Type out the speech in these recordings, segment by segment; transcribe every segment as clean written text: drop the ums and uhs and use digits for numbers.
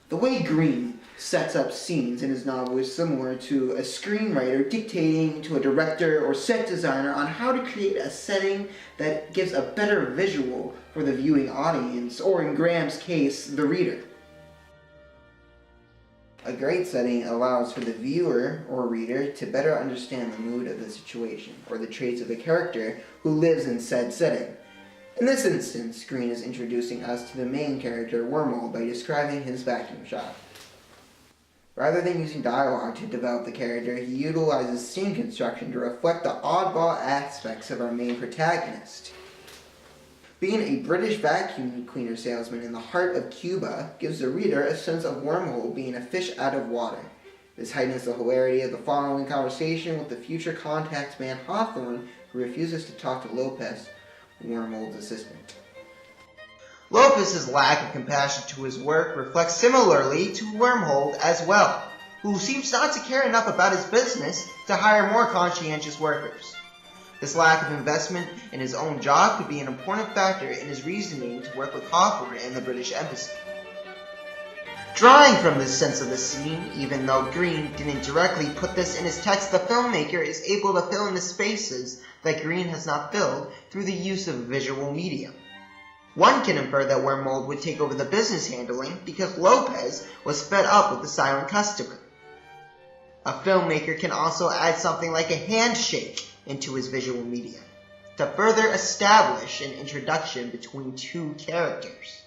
The way Greene sets up scenes in his novel is similar to a screenwriter dictating to a director or set designer on how to create a setting that gives a better visual for the viewing audience, or in Graham's case, the reader. A great setting allows for the viewer or reader to better understand the mood of the situation or the traits of the character who lives in said setting. In this instance, Greene is introducing us to the main character, Wormhole, by describing his vacuum shop. Rather than using dialogue to develop the character, he utilizes scene construction to reflect the oddball aspects of our main protagonist. Being a British vacuum cleaner salesman in the heart of Cuba gives the reader a sense of Wormhole being a fish out of water. This heightens the hilarity of the following conversation with the future contact man Hawthorne, who refuses to talk to Lopez, Wormhole's assistant. Lopez's lack of compassion to his work reflects similarly to Wormhole as well, who seems not to care enough about his business to hire more conscientious workers. This lack of investment in his own job could be an important factor in his reasoning to work with Hawthorne and the British Embassy. Drawing from this sense of the scene, even though Greene didn't directly put this in his text, the filmmaker is able to fill in the spaces that Greene has not filled through the use of visual medium. One can infer that Wormhole would take over the business handling because Lopez was fed up with the silent customer. A filmmaker can also add something like a handshake into his visual medium to further establish an introduction between two characters.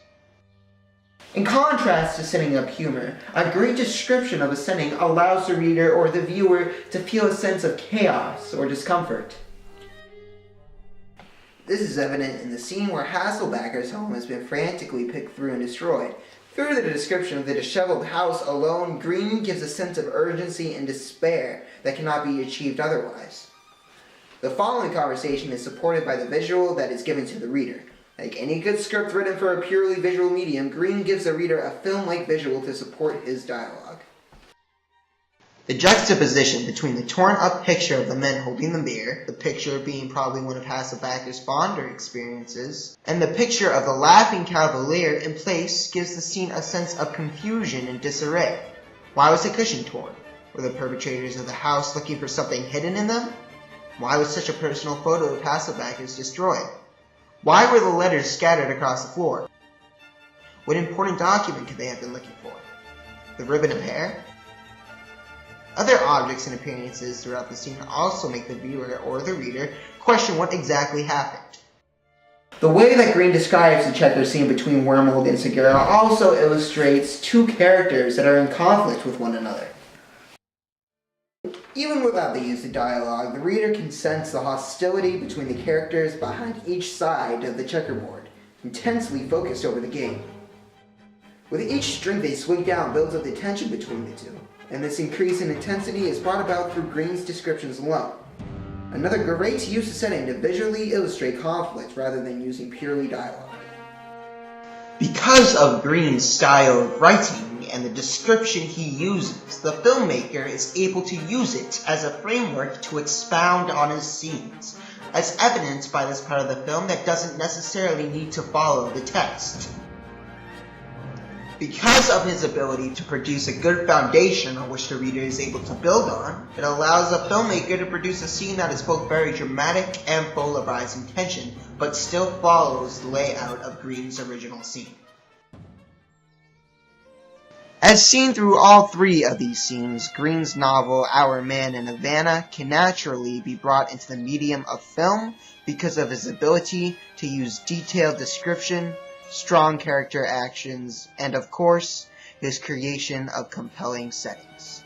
In contrast to setting up humor, a great description of a setting allows the reader or the viewer to feel a sense of chaos or discomfort. This is evident in the scene where Hasselbacker's home has been frantically picked through and destroyed. Through the description of the disheveled house alone, Greene gives a sense of urgency and despair that cannot be achieved otherwise. The following conversation is supported by the visual that is given to the reader. Like any good script written for a purely visual medium, Greene gives the reader a film-like visual to support his dialogue. The juxtaposition between the torn-up picture of the men holding the beer, the picture being probably one of Hasselbacker's fonder experiences, and the picture of the laughing cavalier in place gives the scene a sense of confusion and disarray. Why was the cushion torn? Were the perpetrators of the house looking for something hidden in them? Why was such a personal photo of Hasselbacker's destroyed? Why were the letters scattered across the floor? What important document could they have been looking for? The ribbon of hair? Other objects and appearances throughout the scene also make the viewer or the reader question what exactly happened. The way that Greene describes the checker scene between Wormhole and Segura also illustrates two characters that are in conflict with one another. Even without the use of dialogue, the reader can sense the hostility between the characters behind each side of the checkerboard, intensely focused over the game. With each string they swing down builds up the tension between the two, and this increase in intensity is brought about through Greene's descriptions alone. Another great use of setting to visually illustrate conflict rather than using purely dialogue. Because of Greene's style of writing and the description he uses, the filmmaker is able to use it as a framework to expound on his scenes, as evidenced by this part of the film that doesn't necessarily need to follow the text. Because of his ability to produce a good foundation on which the reader is able to build on, it allows a filmmaker to produce a scene that is both very dramatic and full of rising tension, but still follows the layout of Greene's original scene. As seen through all three of these scenes, Greene's novel Our Man in Havana can naturally be brought into the medium of film because of his ability to use detailed description, strong character actions, and of course, his creation of compelling settings.